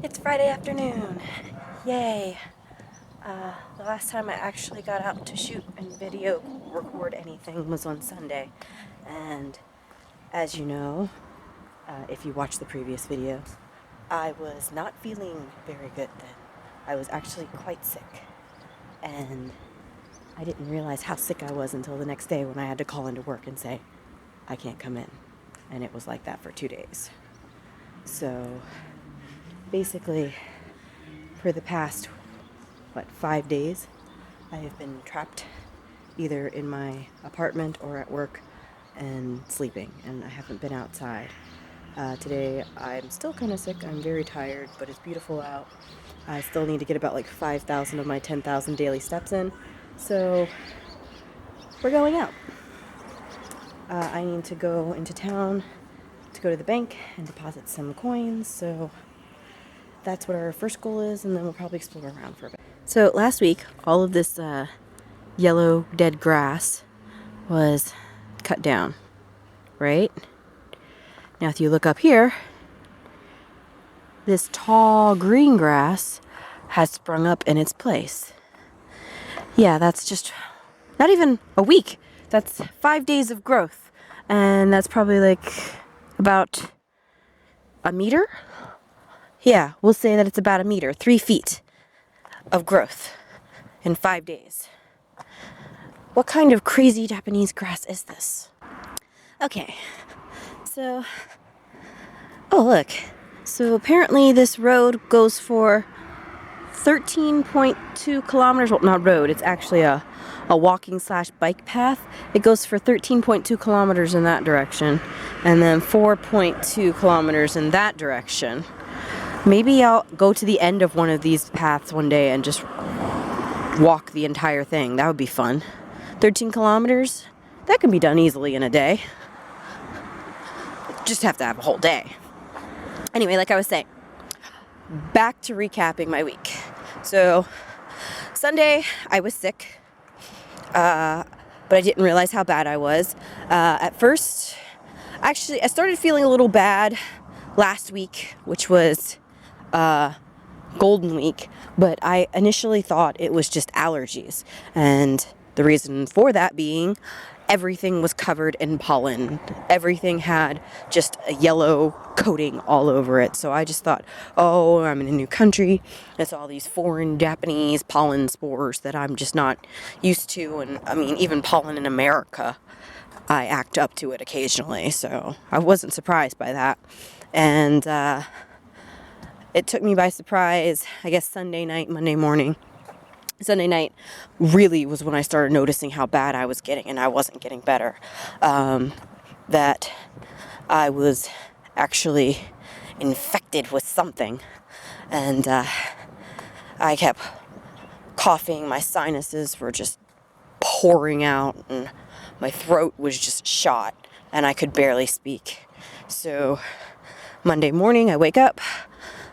It's Friday afternoon. Yay. The last time I actually got out to shoot and video record anything was on Sunday. And as you know, if you watched the previous videos, I was not feeling very good then. I was actually quite sick. And I didn't realize how sick I was until the next day when I had to call into work and say, I can't come in. And it was like that for 2 days. So basically, for the past, 5 days, I have been trapped either in my apartment or at work and sleeping, and I haven't been outside. Today, I'm still kind of sick. I'm very tired, but it's beautiful out. I still need to get about 5,000 of my 10,000 daily steps in, so we're going out. I need to go into town to go to the bank and deposit some coins, so that's what our first goal is, and then we'll probably explore around for a bit. So last week, all of this yellow dead grass was cut down, right? Now if you look up here, this tall green grass has sprung up in its place. Yeah, that's just not even a week. That's 5 days of growth, and that's probably about a meter. Yeah, we'll say that it's about a meter, 3 feet of growth in 5 days. What kind of crazy Japanese grass is this? Okay, so, oh look. So apparently this road goes for 13.2 kilometers. Well, not road, it's actually a walking/bike path. It goes for 13.2 kilometers in that direction, and then 4.2 kilometers in that direction. Maybe I'll go to the end of one of these paths one day and just walk the entire thing. That would be fun. 13 kilometers? That can be done easily in a day. Just have to have a whole day. Anyway, like I was saying, back to recapping my week. So, Sunday, I was sick, but I didn't realize how bad I was. At first, actually, I started feeling a little bad last week, which was Golden Week, but I initially thought it was just allergies, and the reason for that being everything was covered in pollen. Everything had just a yellow coating all over it, so I just thought, oh, I'm in a new country, it's all these foreign Japanese pollen spores that I'm just not used to, and I mean, even pollen in America, I act up to it occasionally, so I wasn't surprised by that. And it took me by surprise, I guess Sunday night, Monday morning. Sunday night really was when I started noticing how bad I was getting, and I wasn't getting better. That I was actually infected with something, and I kept coughing, my sinuses were just pouring out, and my throat was just shot, and I could barely speak. So Monday morning, I wake up,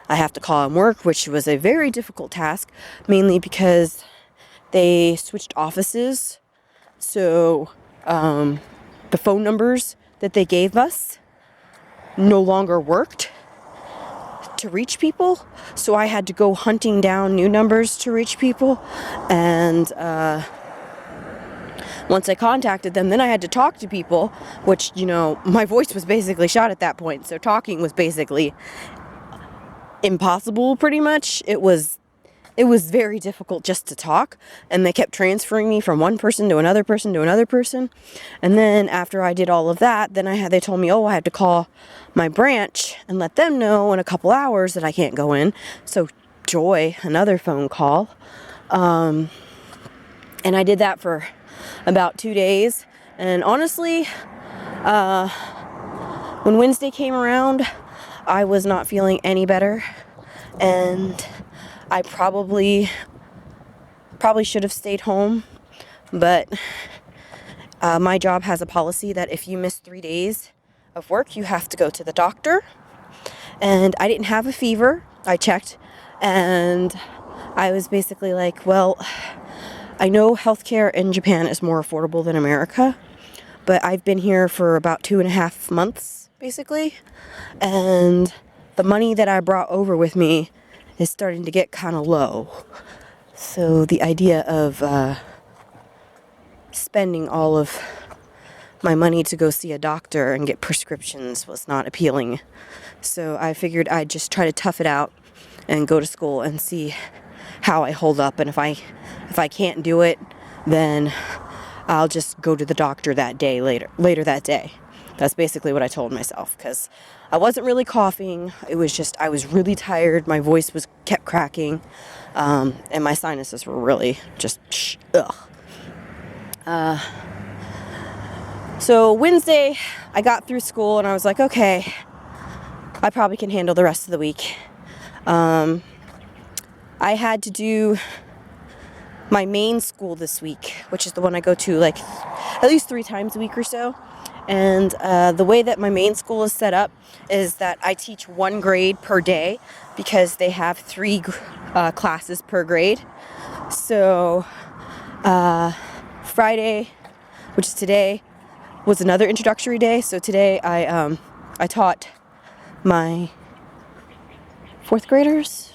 I have to call in work, which was a very difficult task, mainly because they switched offices. So the phone numbers that they gave us no longer worked to reach people. So I had to go hunting down new numbers to reach people. And once I contacted them, then I had to talk to people, which, my voice was basically shot at that point. So talking was basically impossible, pretty much. It was very difficult just to talk, and they kept transferring me from one person to another person to another person. And then after I did all of that, then they told me, I had to call my branch and let them know in a couple hours that I can't go in. So joy, another phone call. And I did that for about 2 days. And honestly, when Wednesday came around, I was not feeling any better, and I probably should have stayed home, but my job has a policy that if you miss 3 days of work, you have to go to the doctor, and I didn't have a fever. I checked, and I was basically like, well, I know healthcare in Japan is more affordable than America, but I've been here for about 2.5 months, basically, and the money that I brought over with me is starting to get kind of low. So the idea of spending all of my money to go see a doctor and get prescriptions was not appealing. So I figured I'd just try to tough it out and go to school and see how I hold up. And if I can't do it, then I'll just go to the doctor that day later that day. That's basically what I told myself, because I wasn't really coughing. It was just I was really tired. My voice kept cracking, and my sinuses were really just ugh. So Wednesday, I got through school and I was like, okay, I probably can handle the rest of the week. I had to do my main school this week, which is the one I go to like at least 3 times a week or so. And the way that my main school is set up is that I teach 1 grade per day because they have 3 classes per grade. So Friday, which is today, was another introductory day. So today I taught my 4th graders.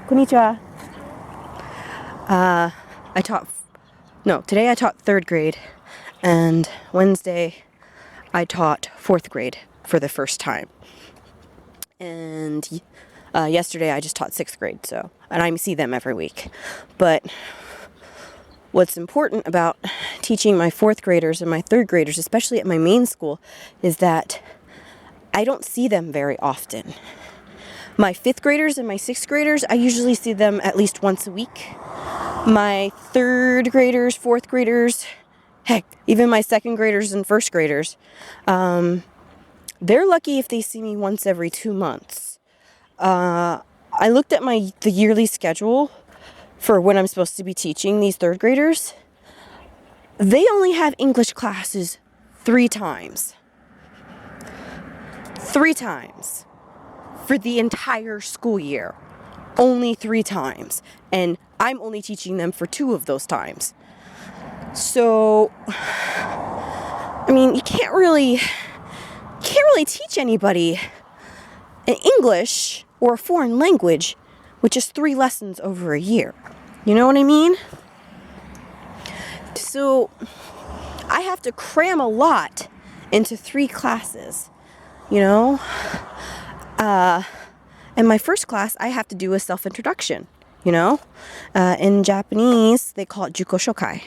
Konnichiwa. Today I taught 3rd grade, and Wednesday I taught 4th grade for the first time. And yesterday I just taught 6th grade, and I see them every week. But what's important about teaching my 4th graders and my 3rd graders, especially at my main school, is that I don't see them very often. My 5th graders and my 6th graders, I usually see them at least once a week. My 3rd graders, 4th graders, heck, even my 2nd graders and 1st graders, they're lucky if they see me once every 2 months. I looked at the yearly schedule for when I'm supposed to be teaching these 3rd graders. They only have English classes 3 times. 3 times. For the entire school year. Only 3 times. And I'm only teaching them for 2 of those times. So, I mean, you can't really teach anybody an English or a foreign language with just 3 lessons over a year. You know what I mean? So, I have to cram a lot into 3 classes, you know? In my first class, I have to do a self-introduction, you know? In Japanese, they call it juko shokai.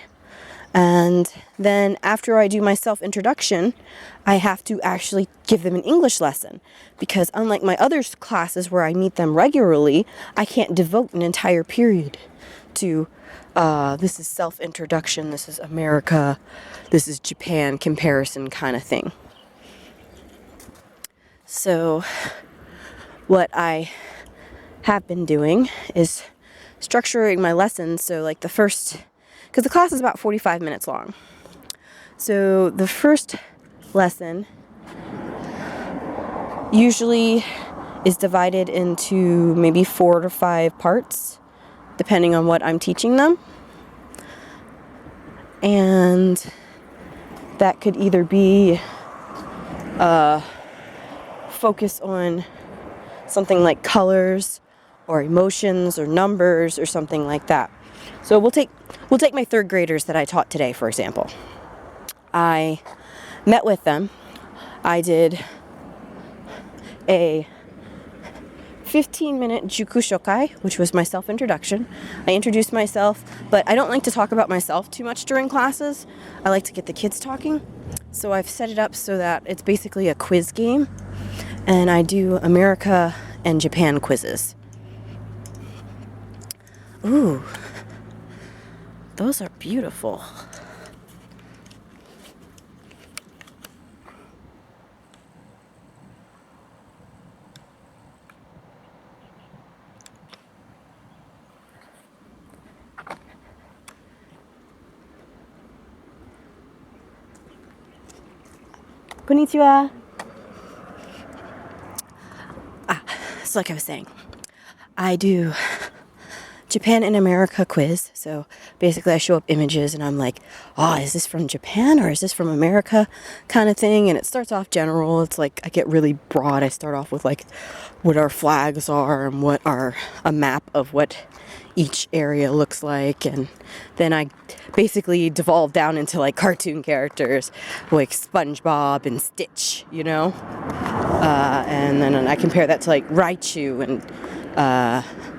And then after I do my self-introduction, I have to actually give them an English lesson. Because unlike my other classes where I meet them regularly, I can't devote an entire period to this is self-introduction, this is America, this is Japan comparison kind of thing. So what I have been doing is structuring my lessons so like because the class is about 45 minutes long. So the first lesson usually is divided into maybe 4 to 5 parts, depending on what I'm teaching them. And that could either be focus on something like colors or emotions or numbers or something like that. So we'll take my 3rd graders that I taught today, for example. I met with them. I did a 15-minute juku shokai, which was my self-introduction. I introduced myself, but I don't like to talk about myself too much during classes. I like to get the kids talking. So I've set it up so that it's basically a quiz game, and I do America and Japan quizzes. Ooh, those are beautiful. Konnichiwa. So like I was saying, I do Japan in America quiz. So basically I show up images and I'm like, oh, is this from Japan or is this from America kind of thing? And it starts off general. It's like I get really broad. I start off with like what our flags are and what are a map of what each area looks like. And then I basically devolve down into like cartoon characters like SpongeBob and Stitch, you know? And then I compare that to like Raichu and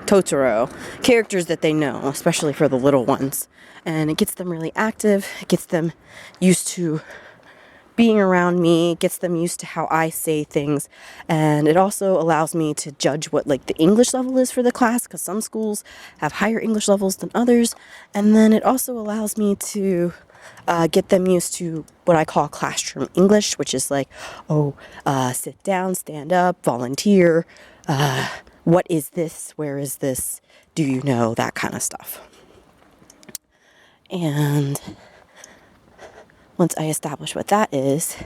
Totoro, characters that they know, especially for the little ones. And it gets them really active, it gets them used to being around me, it gets them used to how I say things, and it also allows me to judge what like the English level is for the class, because some schools have higher English levels than others. And then it also allows me to get them used to what I call classroom English, which is like, sit down, stand up, volunteer, what is this, where is this, do you know, that kind of stuff. And once I establish what that is,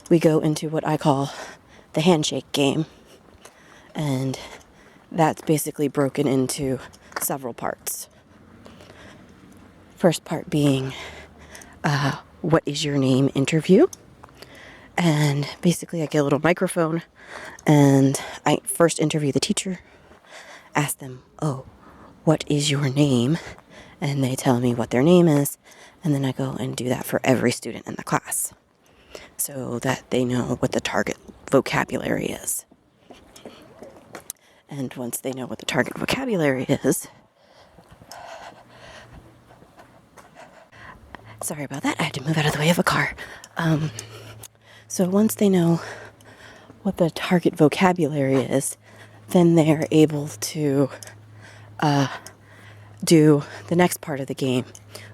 we go into what I call the handshake game. And that's basically broken into several parts. First part being, what is your name interview. And basically I get a little microphone and I first interview the teacher, ask them, what is your name? And they tell me what their name is. And then I go and do that for every student in the class so that they know what the target vocabulary is. And once they know what the target vocabulary is, sorry about that, I had to move out of the way of a car. So once they know what the target vocabulary is, then they're able to do the next part of the game,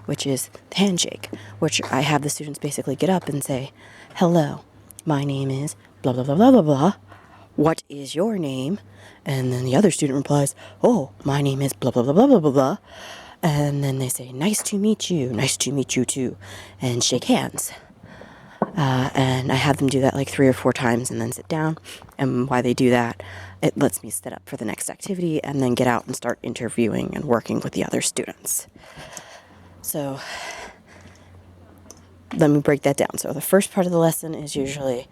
which is the handshake, which I have the students basically get up and say, hello, my name is blah, blah, blah, blah, blah, blah. What is your name? And then the other student replies, my name is blah, blah, blah, blah, blah, blah, blah. And then they say, nice to meet you too, and shake hands. And I have them do that like 3 or 4 times and then sit down. And while they do that, it lets me set up for the next activity and then get out and start interviewing and working with the other students. So let me break that down. So the first part of the lesson is usually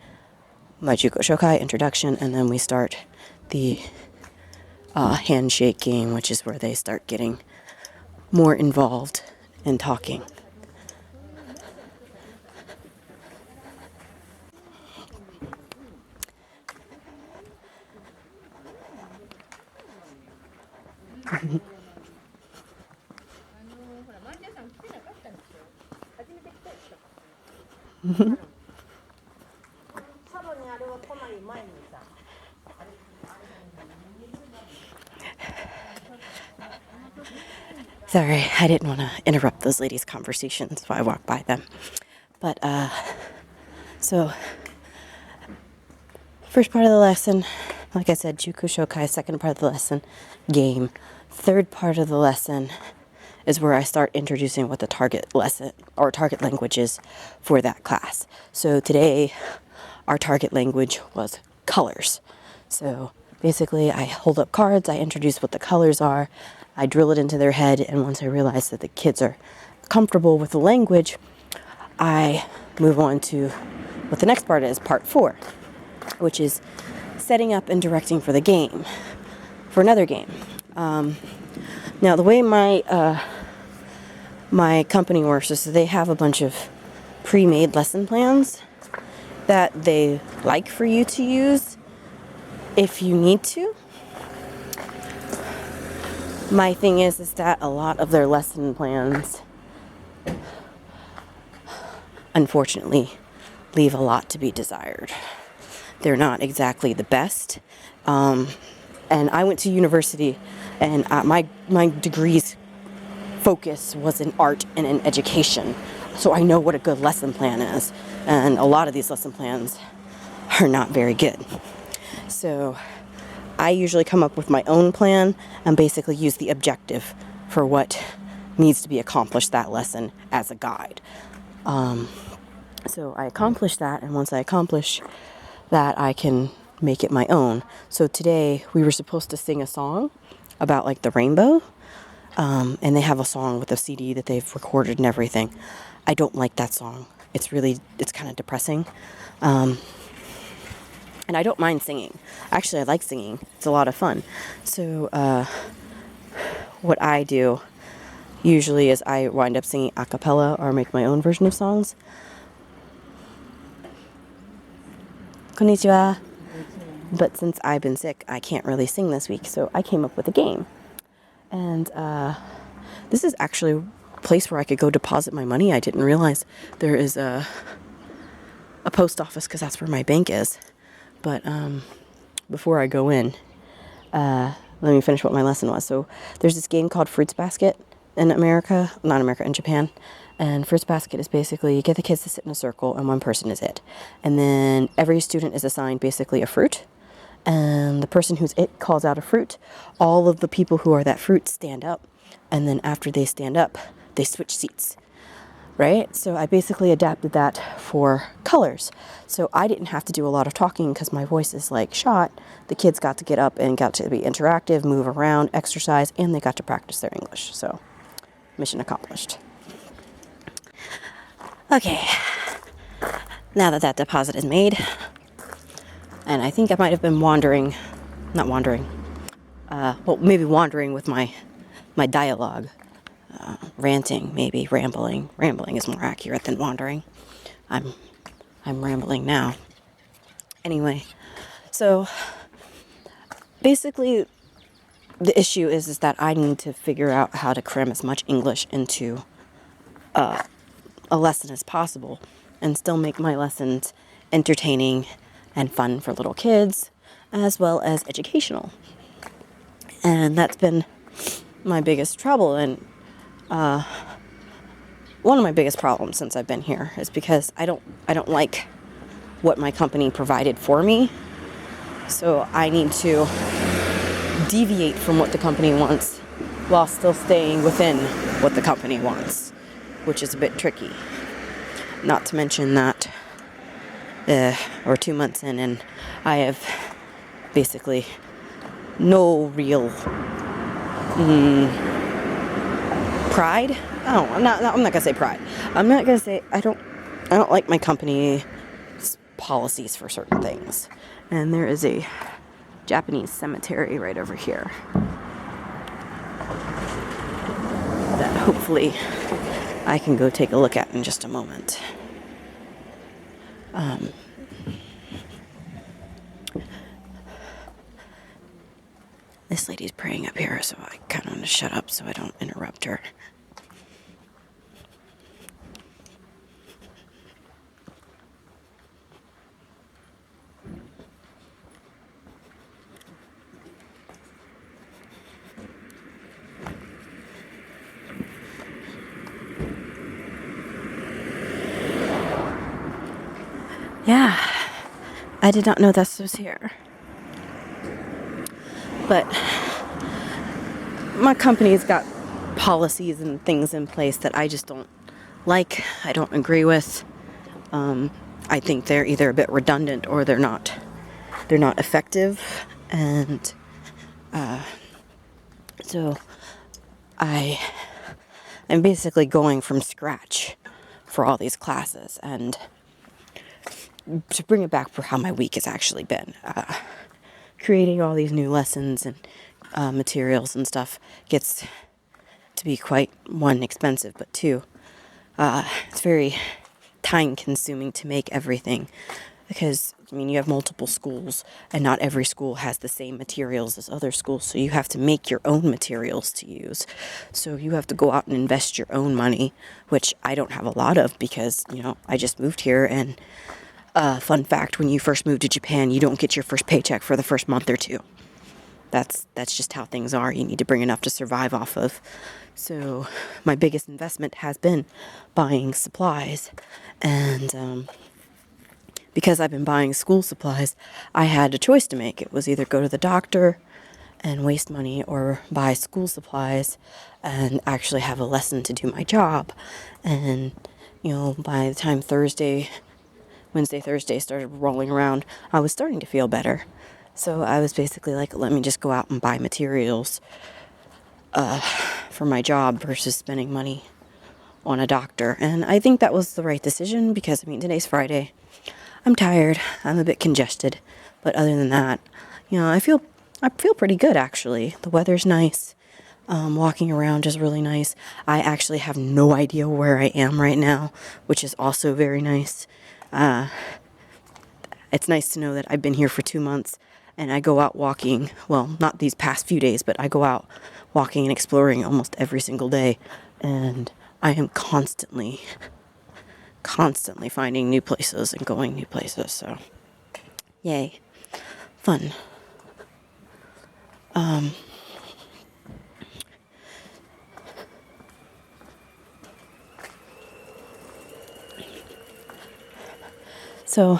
my Juko Shokai introduction, and then we start the handshake game, which is where they start getting more involved in talking. Sorry, I didn't want to interrupt those ladies' conversations while I walk by them. But, so, first part of the lesson, like I said, Juku Shokai. Second part of the lesson, game. Third part of the lesson is where I start introducing what the target lesson or target language is for that class. So today, our target language was colors. So basically, I hold up cards, I introduce what the colors are, I drill it into their head, and once I realize that the kids are comfortable with the language, I move on to what the next part is, part 4, which is setting up and directing for the game, for another game. Now, the way my company works is that they have a bunch of pre-made lesson plans that they like for you to use if you need to. My thing is that a lot of their lesson plans, unfortunately, leave a lot to be desired. They're not exactly the best. And I went to university, and my degree's focus was in art and in education. So I know what a good lesson plan is. And a lot of these lesson plans are not very good. So I usually come up with my own plan and basically use the objective for what needs to be accomplished that lesson as a guide. So I accomplish that, and once I accomplish that, I can make it my own. So today we were supposed to sing a song about like the rainbow. And they have a song with a CD that they've recorded and everything. I don't like that song. It's kind of depressing. And I don't mind singing. Actually, I like singing. It's a lot of fun. So, what I do usually is I wind up singing a cappella or make my own version of songs. Konnichiwa. But since I've been sick, I can't really sing this week, so I came up with a game. And this is actually a place where I could go deposit my money. I didn't realize there is a post office because that's where my bank is. But before I go in, let me finish what my lesson was. So there's this game called Fruits Basket in in Japan. And Fruits Basket is basically you get the kids to sit in a circle and one person is it. And then every student is assigned basically a fruit. And the person who's it calls out a fruit. All of the people who are that fruit stand up. And then after they stand up, they switch seats. Right? So I basically adapted that for colors. So I didn't have to do a lot of talking because my voice is like shot. The kids got to get up and got to be interactive, move around, exercise, and they got to practice their English. So mission accomplished. Okay. Now that deposit is made, and I think I might have been wandering with my dialogue. Ranting, maybe rambling. Rambling is more accurate than wandering. I'm rambling now. Anyway, so basically the issue is that I need to figure out how to cram as much English into a lesson as possible and still make my lessons entertaining and fun for little kids as well as educational. And that's been my biggest trouble, and one of my biggest problems since I've been here is because I don't like what my company provided for me. So I need to deviate from what the company wants while still staying within what the company wants, which is a bit tricky. Not to mention that we're 2 months in and I have basically no real pride. Oh, I'm not gonna say pride. I'm not gonna say I don't like my company's policies for certain things. And there is a Japanese cemetery right over here that hopefully I can go take a look at in just a moment. This lady's praying up here, so I kind of want to shut up so I don't interrupt her. Yeah, I did not know this was here. But my company's got policies and things in place that I just don't like. I don't agree with. I think they're either a bit redundant or they're not effective. And so I am basically going from scratch for all these classes. And to bring it back for how my week has actually been, creating all these new lessons and materials and stuff gets to be quite, one, expensive, but two, it's very time consuming to make everything because, I mean, you have multiple schools and not every school has the same materials as other schools, so you have to make your own materials to use. So you have to go out and invest your own money, which I don't have a lot of because, I just moved here. And fun fact, when you first move to Japan, you don't get your first paycheck for the first month or two. That's just how things are. You need to bring enough to survive off of. So my biggest investment has been buying supplies. And because I've been buying school supplies, I had a choice to make. It was either go to the doctor and waste money or buy school supplies and actually have a lesson to do my job. And, by the time Wednesday, Thursday started rolling around, I was starting to feel better. So I was basically like, let me just go out and buy materials for my job versus spending money on a doctor. And I think that was the right decision because, I mean, today's Friday. I'm tired. I'm a bit congested. But other than that, I feel pretty good, actually. The weather's nice. Walking around is really nice. I actually have no idea where I am right now, which is also very nice. It's nice to know that I've been here for 2 months and I go out walking. Well, not these past few days, but I go out walking and exploring almost every single day. And I am constantly finding new places and going new places. So, yay. Fun. So,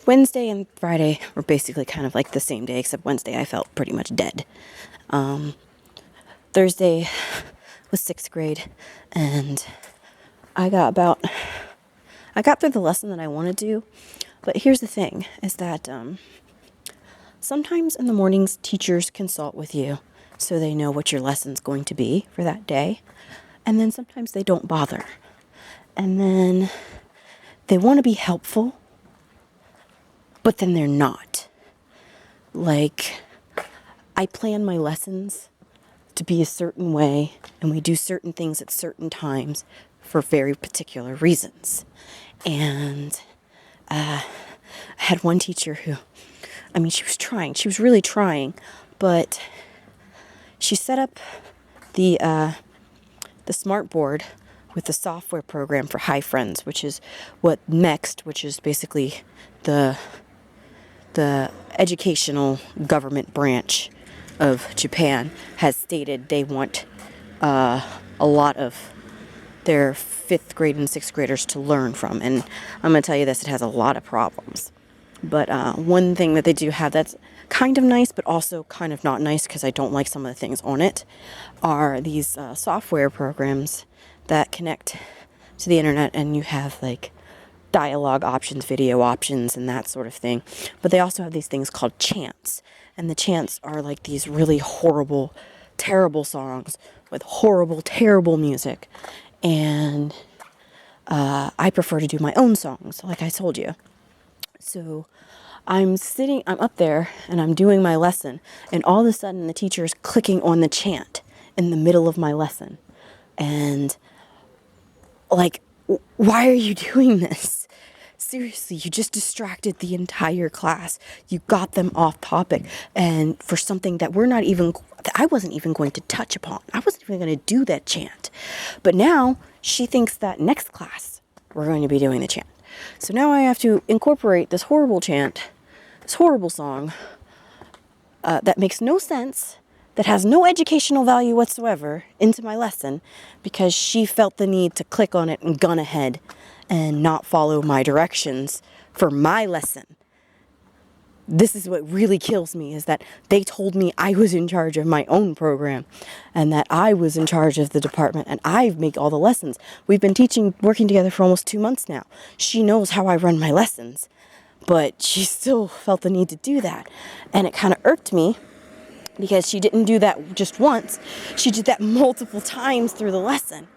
Wednesday and Friday were basically kind of like the same day, except Wednesday I felt pretty much dead. Thursday was 6th grade, and I got through the lesson that I wanted to, but here's the thing, is that sometimes in the mornings teachers consult with you so they know what your lesson's going to be for that day, and then sometimes they don't bother. And then they want to be helpful, but then they're not. Like, I plan my lessons to be a certain way, and we do certain things at certain times for very particular reasons. And I had one teacher who, she was really trying, but she set up the smart board with the software program for Hi Friends, which is what Next, which is basically the educational government branch of Japan, has stated they want a lot of their 5th grade and 6th graders to learn from. And I'm going to tell you this, it has a lot of problems. But one thing that they do have that's kind of nice, but also kind of not nice because I don't like some of the things on it, are these software programs that connect to the internet, and you have like dialogue options, video options, and that sort of thing. But they also have these things called chants, and the chants are like these really horrible, terrible songs with horrible, terrible music. And I prefer to do my own songs, like I told you. So I'm up there and I'm doing my lesson, and all of a sudden the teacher is clicking on the chant in the middle of my lesson. And like, why are you doing this? Seriously, you just distracted the entire class. You got them off topic, and for something that I wasn't even going to touch upon. I wasn't even going to do that chant. But now she thinks that next class we're going to be doing the chant. So now I have to incorporate this horrible chant, this horrible song that makes no sense, that has no educational value whatsoever, into my lesson because she felt the need to click on it and gun ahead and not follow my directions for my lesson. This is what really kills me, is that they told me I was in charge of my own program and that I was in charge of the department and I make all the lessons. We've been working together for almost 2 months now. She knows how I run my lessons, but she still felt the need to do that. And it kind of irked me because she didn't do that just once. She did that multiple times through the lesson.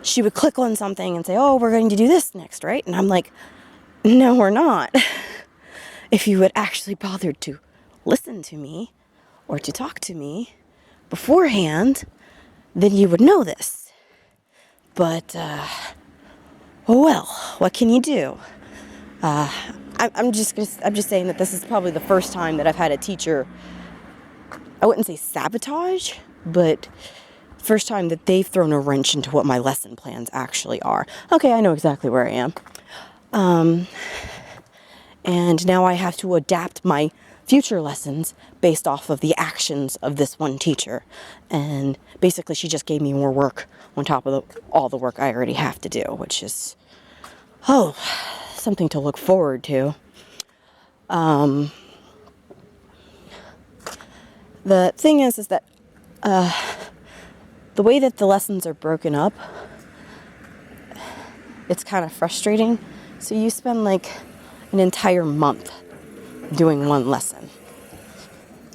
She would click on something and say, oh, we're going to do this next, right? And I'm like, no, we're not. If you had actually bothered to listen to me or to talk to me beforehand, then you would know this. But, oh well, what can you do? I'm just saying that this is probably the first time that I've had a teacher, I wouldn't say sabotage, but first time that they've thrown a wrench into what my lesson plans actually are. Okay, I know exactly where I am. And now I have to adapt my future lessons based off of the actions of this one teacher. And basically she just gave me more work on top of all the work I already have to do, which is, something to look forward to. The thing is that the way that the lessons are broken up, it's kind of frustrating. So you spend like an entire month doing one lesson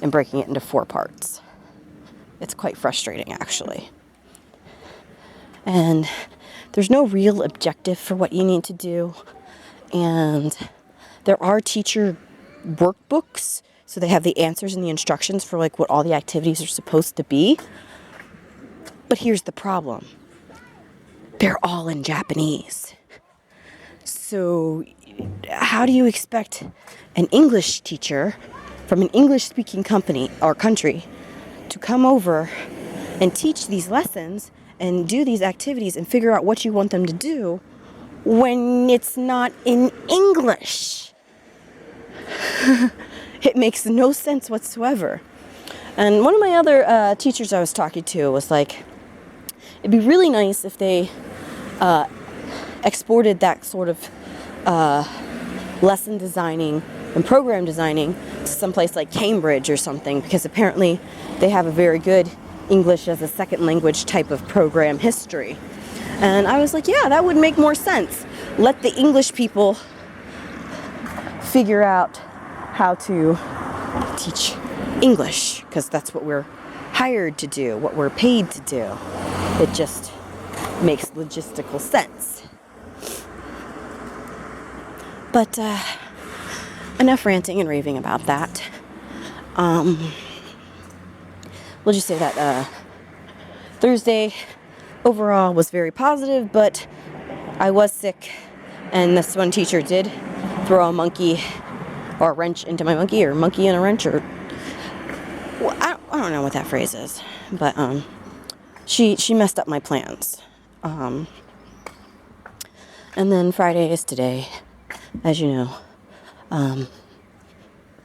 and breaking it into 4 parts. It's quite frustrating, actually. And there's no real objective for what you need to do. And there are teacher workbooks, so they have the answers and the instructions for like what all the activities are supposed to be. But here's the problem. They're all in Japanese. So how do you expect an English teacher from an English-speaking company or country to come over and teach these lessons and do these activities and figure out what you want them to do when it's not in English? It makes no sense whatsoever. And one of my other teachers I was talking to was like, it'd be really nice if they exported that sort of lesson designing and program designing to someplace like Cambridge or something, because apparently they have a very good English as a second language type of program history. And I was like, yeah, that would make more sense. Let the English people figure out how to teach English, because that's what we're hired to do, what we're paid to do. It just makes logistical sense. But enough ranting and raving about that. We'll just say that Thursday overall was very positive, but I was sick, and this one teacher did throw a monkey or a wrench into my monkey, or monkey in a wrench, or well, I don't know what that phrase is, but she messed up my plans. And then Friday is today, as you know. I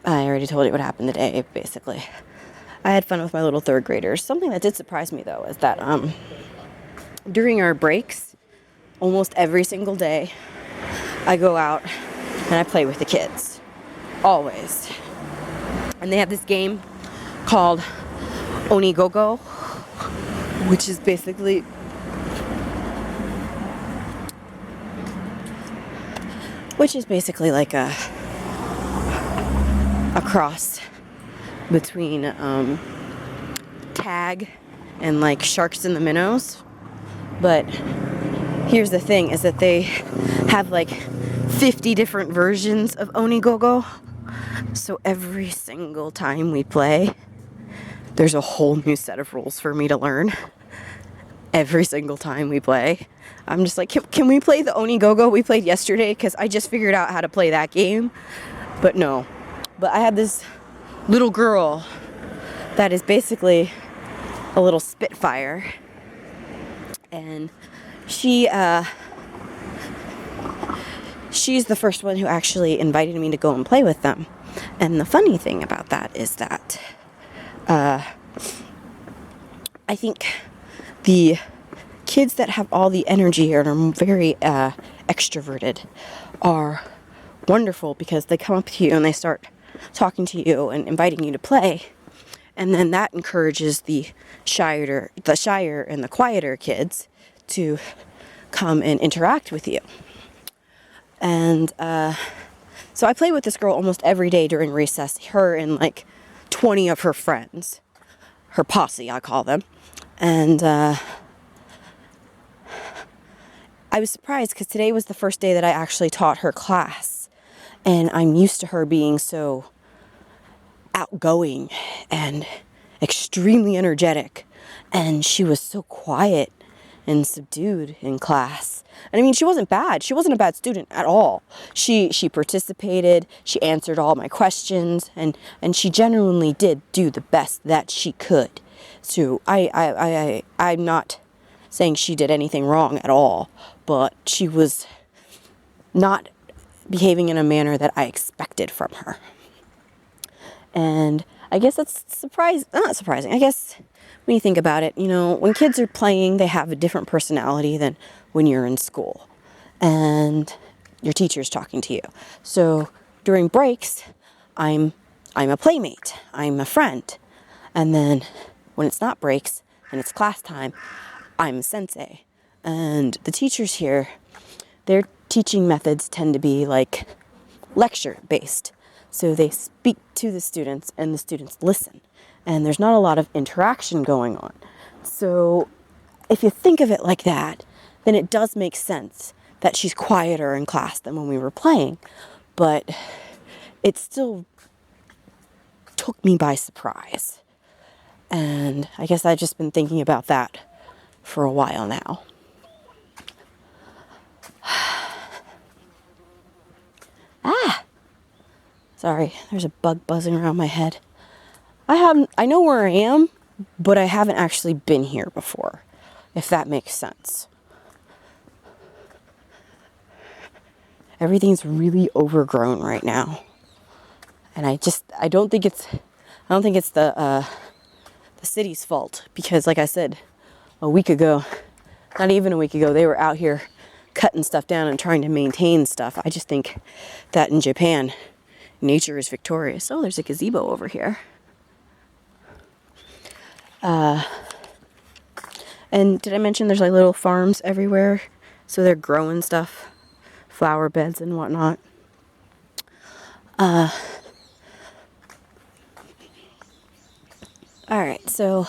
already told you what happened today, basically. I had fun with my little 3rd graders. Something that did surprise me, though, is that during our breaks, almost every single day, I go out and I play with the kids. Always. And they have this game called Onigogo, which is basically like a cross between tag and like sharks and the minnows. But here's the thing, is that they have like 50 different versions of Onigogo. So every single time we play, there's a whole new set of rules for me to learn. Every single time we play, I'm just like, can we play the Onigogo we played yesterday? Because I just figured out how to play that game. But no. But I had this little girl that is basically a little spitfire. And she's the first one who actually invited me to go and play with them. And the funny thing about that is that I think the kids that have all the energy and are very extroverted are wonderful, because they come up to you and they start talking to you and inviting you to play, and then that encourages the shyer and the quieter kids to come and interact with you. And so I play with this girl almost every day during recess, her and like 20 of her friends, her posse, I call them. And I was surprised, because today was the first day that I actually taught her class. And I'm used to her being so outgoing and extremely energetic. And she was so quiet and subdued in class. And I mean, she wasn't bad. She wasn't a bad student at all. She participated. She answered all my questions. And she genuinely did do the best that she could. So I'm not saying she did anything wrong at all. But she was not behaving in a manner that I expected from her. And I guess that's not surprising. I guess when you think about it, you know, when kids are playing, they have a different personality than when you're in school and your teacher's talking to you. So during breaks, I'm a playmate, I'm a friend. And then when it's not breaks and it's class time, I'm a sensei. And the teachers here, their teaching methods tend to be like lecture based. So they speak to the students and the students listen. And there's not a lot of interaction going on. So if you think of it like that, then it does make sense that she's quieter in class than when we were playing. But it still took me by surprise. And I guess I've just been thinking about that for a while now. Sorry, there's a bug buzzing around my head. I know where I am, but I haven't actually been here before, if that makes sense. Everything's really overgrown right now. And I don't think it's the city's fault, because like I said, a week ago, not even a week ago, they were out here cutting stuff down and trying to maintain stuff. I just think that in Japan, nature is victorious. Oh, there's a gazebo over here. And did I mention there's like little farms everywhere? So they're growing stuff, flower beds and whatnot. Alright, so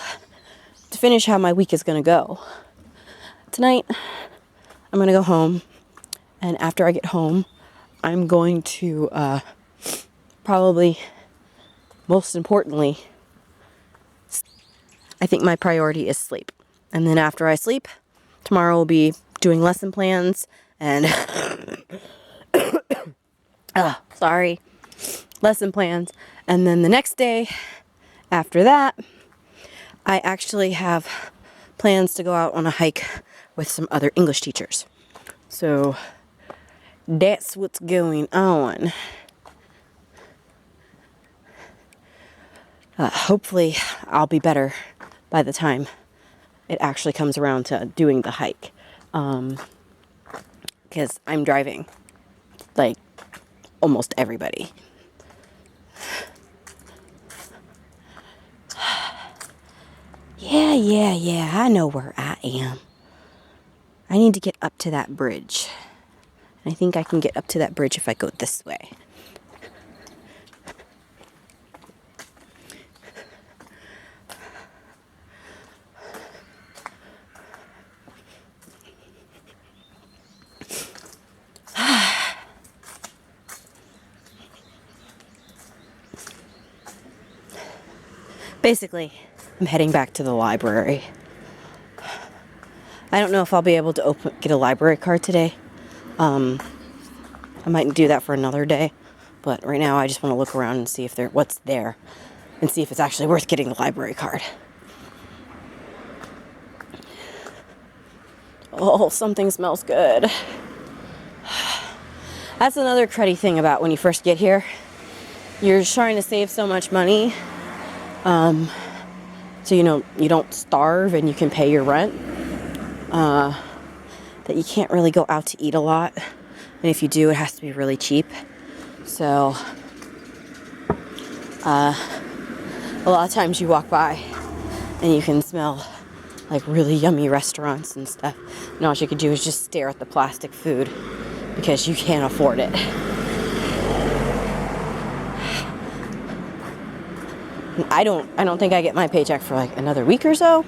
to finish how my week is going to go. Tonight, I'm going to go home. And after I get home, I'm going to probably, most importantly, I think my priority is sleep. And then after I sleep, tomorrow we'll be doing lesson plans and lesson plans. And then the next day after that, I actually have plans to go out on a hike with some other English teachers. So that's what's going on. Hopefully I'll be better by the time it actually comes around to doing the hike. Because I'm driving like almost everybody. Yeah, I know where I am. I need to get up to that bridge. I think I can get up to that bridge if I go this way. Basically, I'm heading back to the library. I don't know if I'll be able to get a library card today. I might do that for another day. But right now I just want to look around and see if what's there. And see if it's actually worth getting the library card. Oh, something smells good. That's another cruddy thing about when you first get here. You're trying to save so much money. So you don't starve and you can pay your rent. That you can't really go out to eat a lot. And if you do, it has to be really cheap. So, a lot of times you walk by and you can smell like really yummy restaurants and stuff. And all you could do is just stare at the plastic food because you can't afford it. And I don't think I get my paycheck for like another week or so.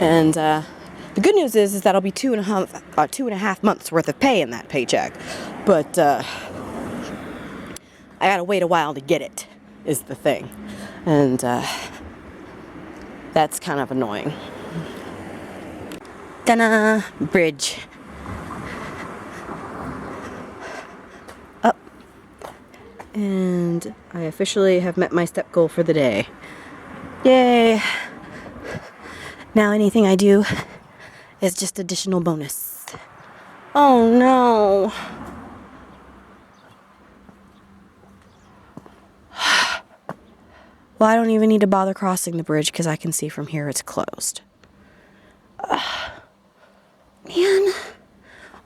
And the good news is that I'll be 2.5 months worth of pay in that paycheck. But I gotta wait a while to get it, is the thing. And that's kind of annoying. Ta-da! Bridge. Up. And I officially have met my step goal for the day. Yay! Now anything I do is just additional bonus. Oh no! Well, I don't even need to bother crossing the bridge because I can see from here it's closed. Man,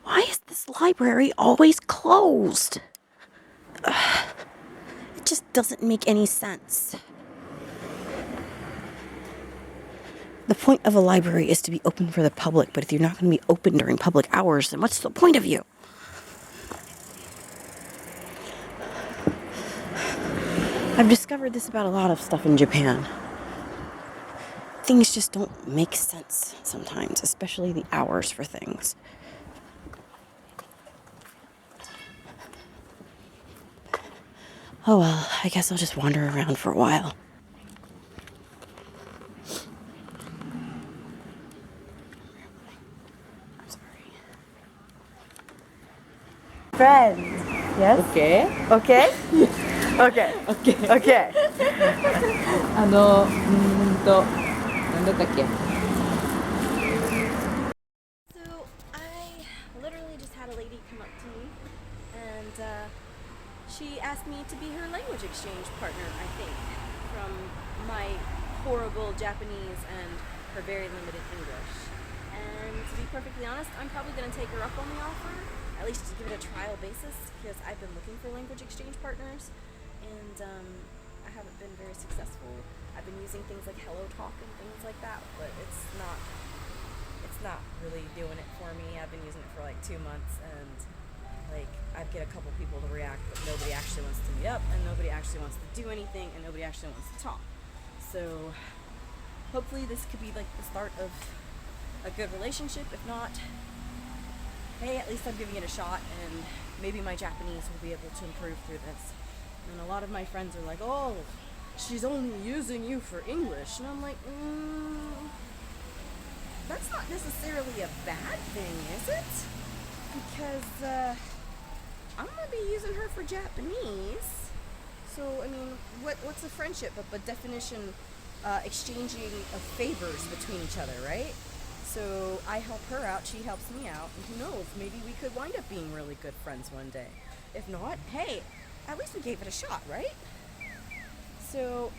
why is this library always closed? It just doesn't make any sense. The point of a library is to be open for the public, but if you're not going to be open during public hours, then what's the point of you? I've discovered this about a lot of stuff in Japan. Things just don't make sense sometimes, especially the hours for things. Oh well, I guess I'll just wander around for a while. I'm sorry. Friends. Yes? Okay. Okay? Okay. Okay. Okay. なんだったっけ So, I literally just had a lady come up to me and she asked me to be her language exchange partner, I think, from my horrible Japanese and her very limited English. And to be perfectly honest, I'm probably going to take her up on the offer, at least to give it a trial basis, because I've been looking for language exchange partners and I haven't been very successful. I've been using things like HelloTalk and things like that, but it's not really doing it for me. I've been using it for like 2 months and like I'd get a couple people to react, but nobody actually wants to meet up and nobody actually wants to do anything and nobody actually wants to talk. So hopefully this could be like the start of a good relationship. If not, hey, at least I'm giving it a shot and maybe my Japanese will be able to improve through this. And a lot of my friends are like, oh, she's only using you for English. And I'm like, that's not necessarily a bad thing, is it? Because I'm going to be using her for Japanese. So, I mean, what's a friendship but a definition exchanging of favors between each other, right? So I help her out, she helps me out, and who knows, maybe we could wind up being really good friends one day. If not, hey, at least we gave it a shot, right? So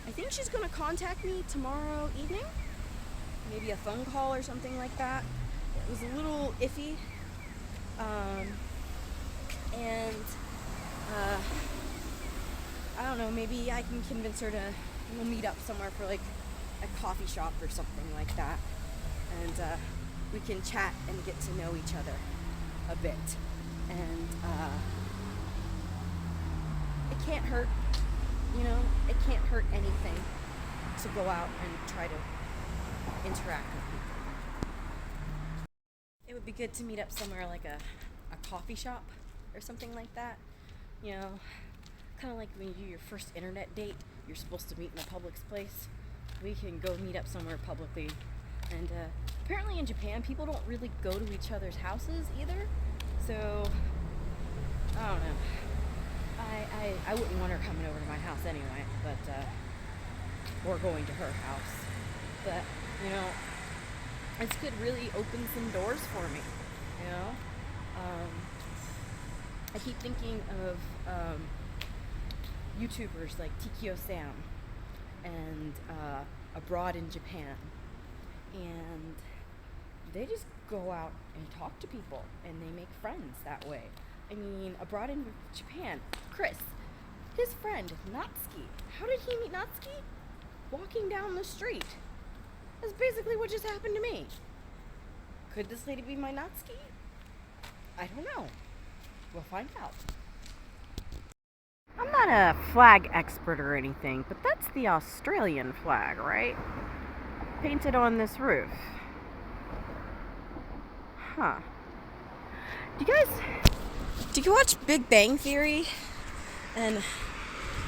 I think she's going to contact me tomorrow evening. Maybe a phone call or something like that. It was a little iffy. I don't know, maybe I can convince her to we'll meet up somewhere for like a coffee shop or something like that. And we can chat and get to know each other a bit. And it can't hurt, you know, it can't hurt anything to go out and try to interact with people. It would be good to meet up somewhere like a coffee shop or something like that. You know, kind of like when you do your first internet date, you're supposed to meet in a public place. We can go meet up somewhere publicly. And apparently in Japan, people don't really go to each other's houses either. So, I don't know. I wouldn't want her coming over to my house anyway, but, or going to her house. But, you know, this could really open some doors for me, you know? I keep thinking of YouTubers like Tikio Sam and Abroad in Japan, and they just go out and talk to people and they make friends that way. I mean, Abroad in Japan, Chris, his friend Natsuki, how did he meet Natsuki? Walking down the street. That's basically what just happened to me. Could this lady be my Natsuki? I don't know. We'll find out. I'm not a flag expert or anything, but that's the Australian flag, right? Painted on this roof. Huh. Do you watch Big Bang Theory? And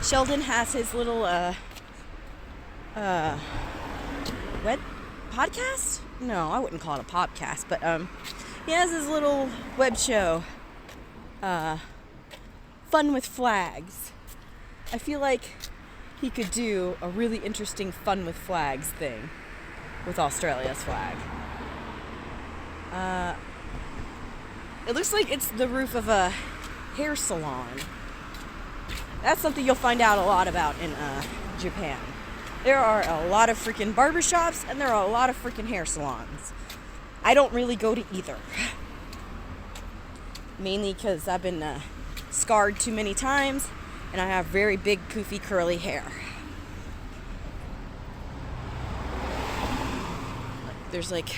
Sheldon has his little, what? Podcast? No, I wouldn't call it a podcast, but, he has his little web show, Fun with Flags. I feel like he could do a really interesting Fun with Flags thing with Australia's flag. It looks like it's the roof of a hair salon. That's something you'll find out a lot about in Japan. There are a lot of freaking barbershops and there are a lot of freaking hair salons. I don't really go to either. Mainly because I've been scarred too many times and I have very big, poofy, curly hair. There's like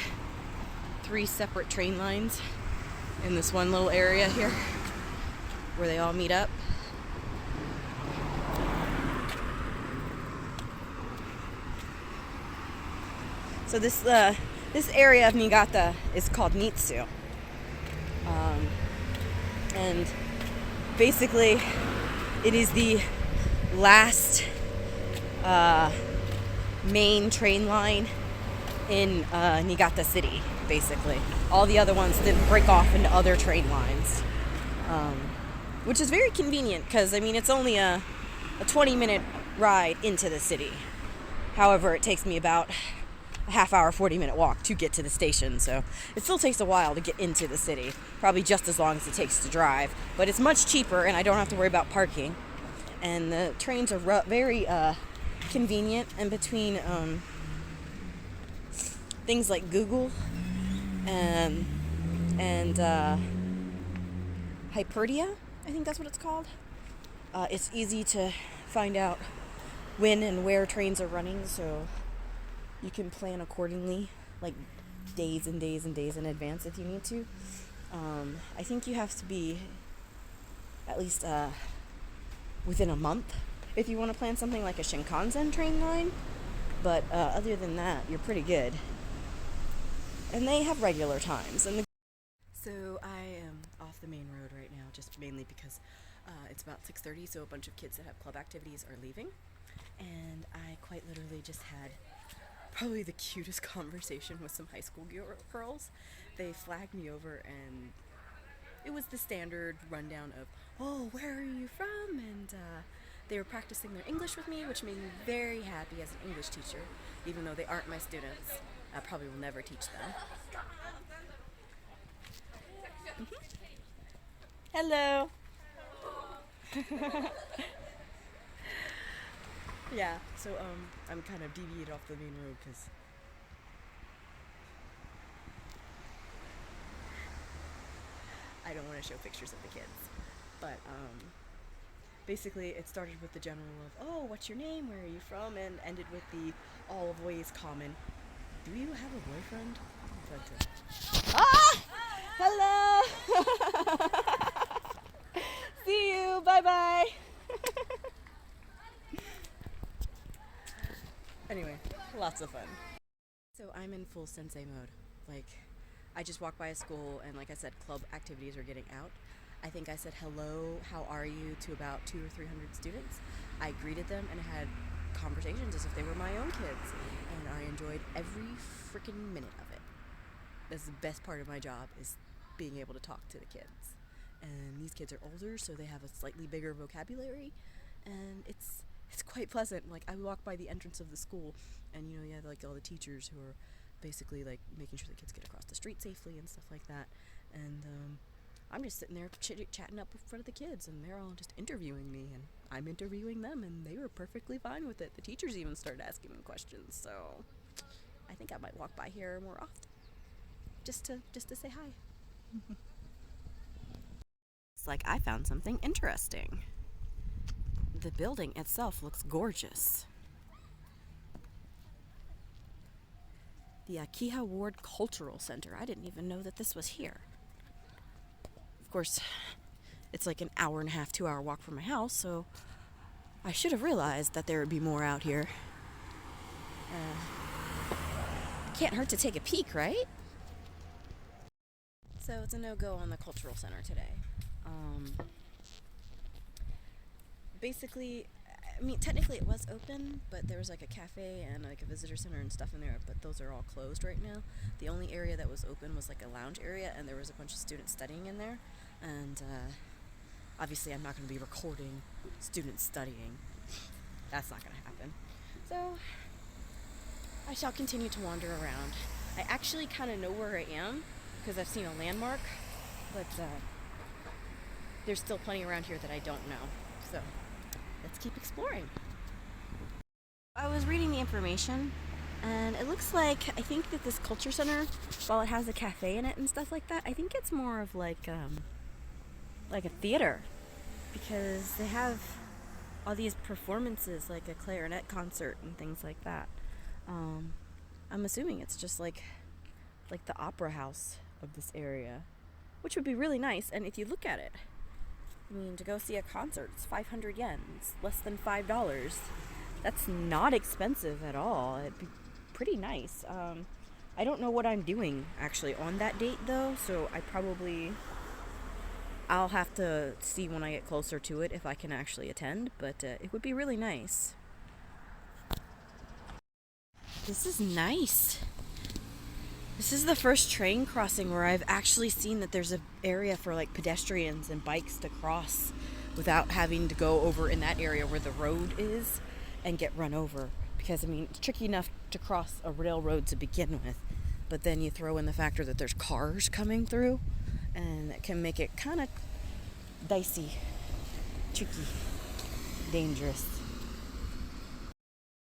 3 separate train lines in this one little area here where they all meet up. So this area of Niigata is called Nitsu. And basically it is the last main train line in Niigata City, basically. All the other ones didn't break off into other train lines, which is very convenient because, I mean, it's only a 20-minute ride into the city. However, it takes me about a half hour, 40-minute walk to get to the station, so it still takes a while to get into the city, probably just as long as it takes to drive, but it's much cheaper and I don't have to worry about parking. And the trains are very convenient, and between things like Google and Hyperdia, I think that's what it's called, it's easy to find out when and where trains are running, so you can plan accordingly, like days and days and days in advance if you need to. I think you have to be at least within a month if you want to plan something like a Shinkansen train line, but other than that, you're pretty good. And they have regular times. So I am off the main road right now, just mainly because it's about 6:30, so a bunch of kids that have club activities are leaving, and I quite literally just had probably the cutest conversation with some high school girls. They flagged me over, and it was the standard rundown of, oh, where are you from? And they were practicing their English with me, which made me very happy as an English teacher, even though they aren't my students. I probably will never teach them. Hello. Yeah, so I'm kind of deviated off the main road because I don't want to show pictures of the kids. But basically it started with the general of, oh, what's your name, where are you from, and ended with the always common, do you have a boyfriend? Ah! Hello! See you, bye-bye! Anyway, lots of fun. So I'm in full sensei mode. Like, I just walked by a school, and like I said, club activities are getting out. I think I said hello, how are you, to about 200 or 300 students. I greeted them and had conversations as if they were my own kids, and I enjoyed every freaking minute of it. That's the best part of my job, is being able to talk to the kids. And these kids are older, so they have a slightly bigger vocabulary, and it's quite pleasant. Like, I walk by the entrance of the school, and you have like all the teachers who are basically like making sure the kids get across the street safely and stuff like that. And I'm just sitting there chatting up in front of the kids, and they're all just interviewing me, and I'm interviewing them, and they were perfectly fine with it. The teachers even started asking them questions, so I think I might walk by here more often, just to say hi. It's like I found something interesting. The building itself looks gorgeous. The Akiha Ward Cultural Center. I didn't even know that this was here. Of course, it's like an hour and a half, 2-hour walk from my house, so I should have realized that there would be more out here. Can't hurt to take a peek, right? So it's a no-go on the Cultural Center today. Basically, I mean, technically it was open, but there was like a cafe and like a visitor center and stuff in there, but those are all closed right now. The only area that was open was like a lounge area, and there was a bunch of students studying in there, and obviously I'm not going to be recording students studying. That's not going to happen. So I shall continue to wander around. I actually kind of know where I am because I've seen a landmark, but there's still plenty around here that I don't know. So let's keep exploring. I was reading the information, and it looks like, I think that this culture center, while it has a cafe in it and stuff like that, I think it's more of like a theater, because they have all these performances, like a clarinet concert and things like that. I'm assuming it's just like the opera house of this area, which would be really nice. And if you look at it, I mean, to go see a concert, it's 500 yen. It's less than $5. That's not expensive at all. It'd be pretty nice. I don't know what I'm doing actually on that date though, so I'll have to see when I get closer to it if I can actually attend, but it would be really nice. This is nice. This is the first train crossing where I've actually seen that there's an area for like pedestrians and bikes to cross without having to go over in that area where the road is and get run over. Because, I mean, it's tricky enough to cross a railroad to begin with, but then you throw in the factor that there's cars coming through, and that can make it kind of dicey, tricky, dangerous.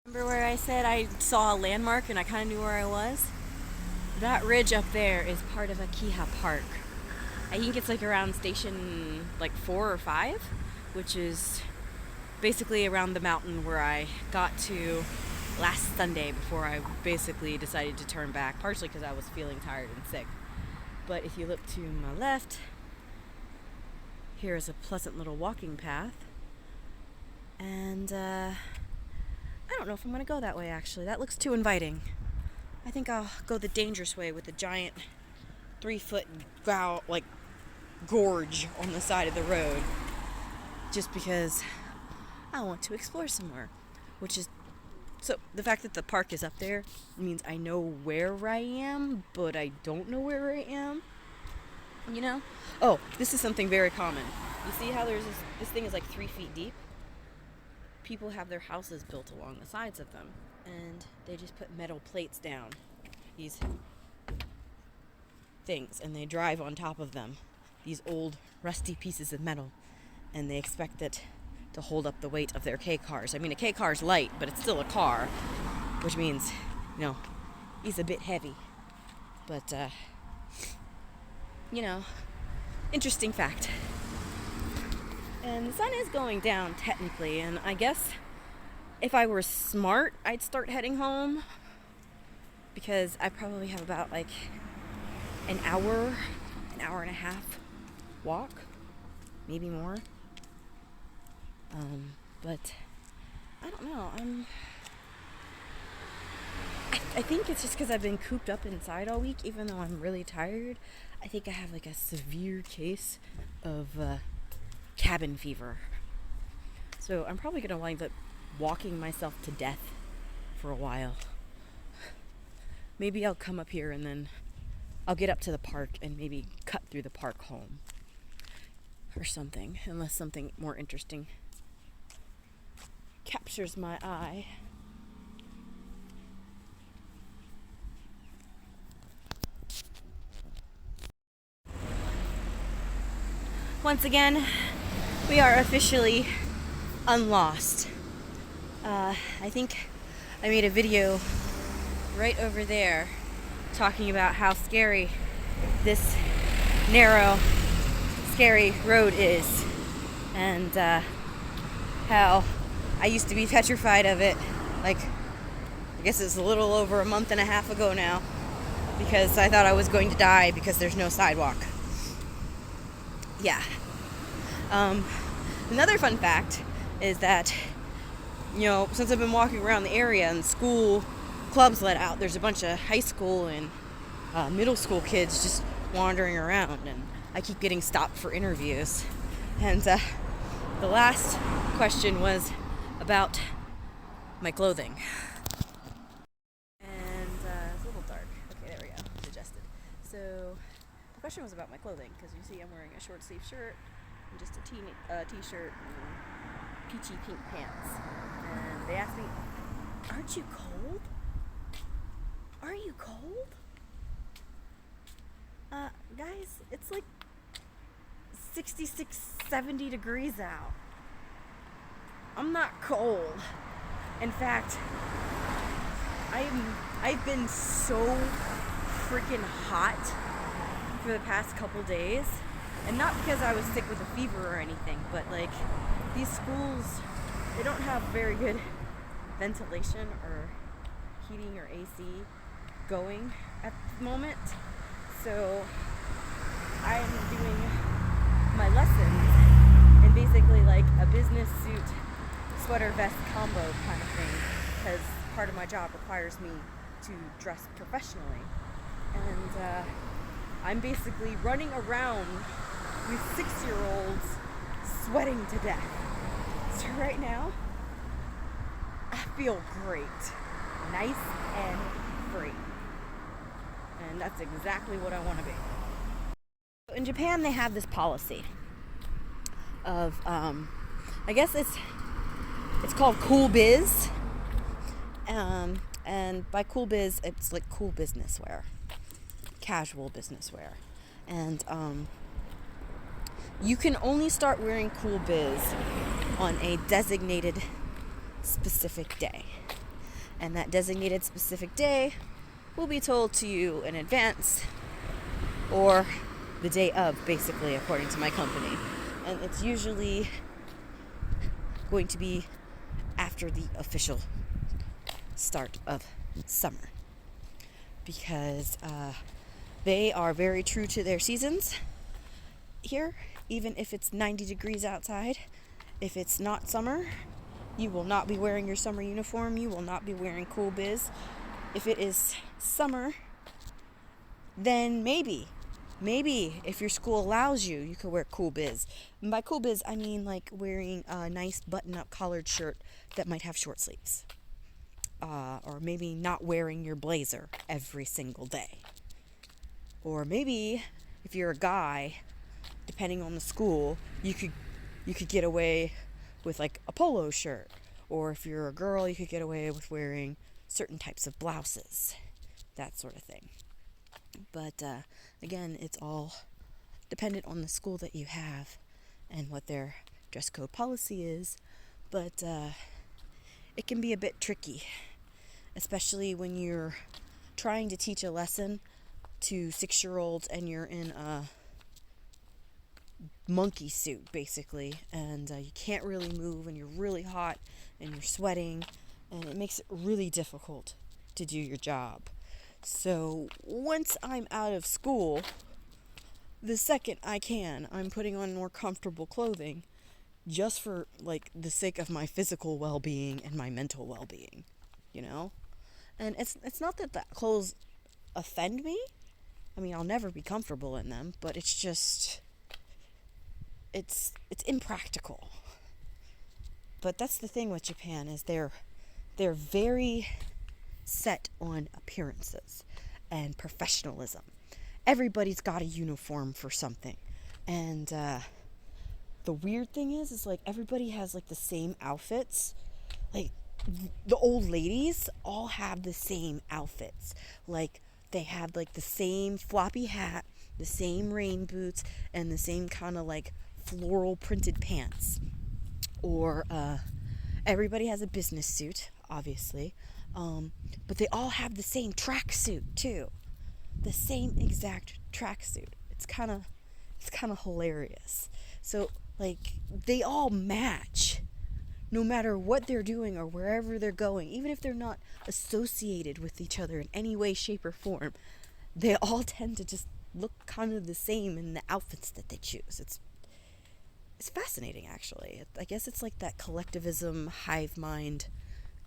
Remember where I said I saw a landmark and I kind of knew where I was? That ridge up there is part of a Kiha Park. I think it's like around station like 4 or 5, which is basically around the mountain where I got to last Sunday before I basically decided to turn back, partially because I was feeling tired and sick. But if you look to my left, here is a pleasant little walking path. And I don't know if I'm going to go that way actually. That looks too inviting. I think I'll go the dangerous way with the giant 3-foot gorge on the side of the road, just because I want to explore some more. So the fact that the park is up there means I know where I am, but I don't know where I am. You know? Oh, this is something very common. You see how there's this thing is like 3 feet deep? People have their houses built along the sides of them, and they just put metal plates down, these things, and they drive on top of them, these old rusty pieces of metal, and they expect it to hold up the weight of their K cars. I mean, a K car's light, but it's still a car, which means, he's a bit heavy. But, interesting fact. And the sun is going down technically, and I guess if I were smart, I'd start heading home, because I probably have about like an hour and a half walk, maybe more. But I don't know. I think it's just because I've been cooped up inside all week, even though I'm really tired. I think I have like a severe case of cabin fever. So I'm probably going to wind up walking myself to death for a while. Maybe I'll come up here and then I'll get up to the park and maybe cut through the park home or something, unless something more interesting captures my eye. Once again, we are officially unlost. I think I made a video right over there talking about how scary this narrow, scary road is, and how I used to be petrified of it, like, I guess it's a little over a month and a half ago now, because I thought I was going to die because there's no sidewalk. Yeah. Another fun fact is that, since I've been walking around the area and school clubs let out, there's a bunch of high school and middle school kids just wandering around, and I keep getting stopped for interviews. And the last question was about my clothing. And it's a little dark. Okay, there we go. Adjusted. So the question was about my clothing, because you see I'm wearing a short sleeve shirt and just a t-shirt and peachy pink pants. And they asked me, "Aren't you cold? Are you cold?" Guys, it's like 66, 70 degrees out. I'm not cold. In fact, I've been so freaking hot for the past couple days. And not because I was sick with a fever or anything, but like, these schools, they don't have very good ventilation or heating or AC going at the moment. So I'm doing my lessons in basically like a business suit, sweater vest combo kind of thing, because part of my job requires me to dress professionally. And I'm basically running around with 6-year-olds sweating to death. So right now, I feel great. Nice and free. And that's exactly what I want to be. So in Japan, they have this policy of, I guess it's called cool biz. And by cool biz, it's like cool business wear, casual business wear. And you can only start wearing cool biz on a designated specific day. And that designated specific day will be told to you in advance or the day of, basically, according to my company. And it's usually going to be after the official start of summer, because they are very true to their seasons here. Even if it's 90 degrees outside, if it's not summer, you will not be wearing your summer uniform. You will not be wearing cool biz. If it is summer, then maybe if your school allows you, you could wear cool biz. And by cool biz, I mean like wearing a nice button-up collared shirt that might have short sleeves. Or maybe not wearing your blazer every single day. Or maybe if you're a guy, depending on the school, you could get away with like a polo shirt. Or if you're a girl, you could get away with wearing certain types of blouses, that sort of thing. But again, it's all dependent on the school that you have and what their dress code policy is. But it can be a bit tricky, especially when you're trying to teach a lesson to 6-year-olds and you're in a monkey suit, basically, and you can't really move, and you're really hot, and you're sweating, and it makes it really difficult to do your job. So once I'm out of school, the second I can, I'm putting on more comfortable clothing just for like the sake of my physical well-being and my mental well-being, you know? And it's not that the clothes offend me. I mean, I'll never be comfortable in them, but it's just it's impractical. But that's the thing with Japan, is they're very set on appearances and professionalism. Everybody's got a uniform for something. And the weird thing is like everybody has like the same outfits. Like the old ladies all have the same outfits. Like they have like the same floppy hat, the same rain boots, and the same kind of like floral printed pants. Or everybody has a business suit, obviously. But they all have the same tracksuit too. The same exact tracksuit. It's kind of hilarious. So like they all match, no matter what they're doing or wherever they're going, even if they're not associated with each other in any way, shape, or form. They all tend to just look kind of the same in the outfits that they choose. It's fascinating, actually. I guess it's like that collectivism, hive mind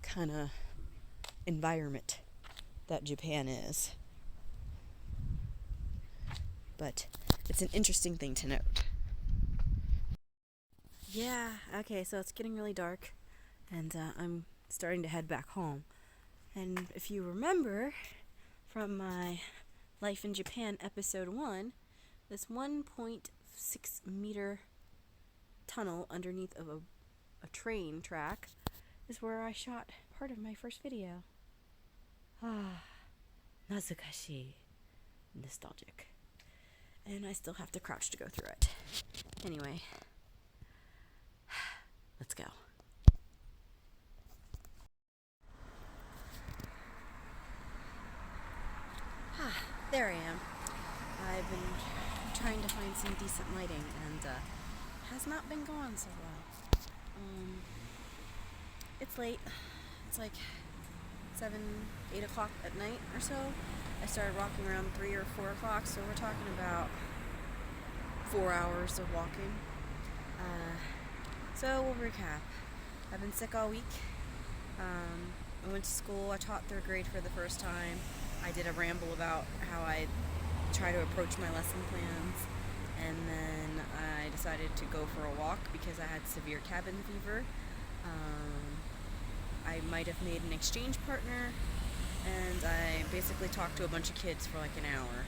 kind of environment that Japan is. But it's an interesting thing to note. Yeah, okay, so it's getting really dark, and I'm starting to head back home. And if you remember from my Life in Japan episode 1, this 1.6 meter tunnel underneath of a train track is where I shot part of my first video. Nazukashi. Nostalgic. And I still have to crouch to go through it. Anyway, let's go. There I am. I've been trying to find some decent lighting, and has not been going so well. It's late. It's like 7, 8 o'clock at night or so. I started walking around 3 or 4 o'clock, so we're talking about 4 hours of walking. So we'll recap. I've been sick all week. I went to school. I taught third grade for the first time. I did a ramble about how I try to approach my lesson plans. And then I decided to go for a walk because I had severe cabin fever. I might have made an exchange partner, and I basically talked to a bunch of kids for like an hour.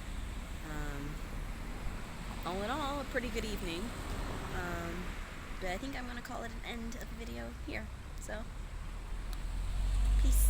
All in all, a pretty good evening. But I think I'm going to call it an end of the video here. So, peace.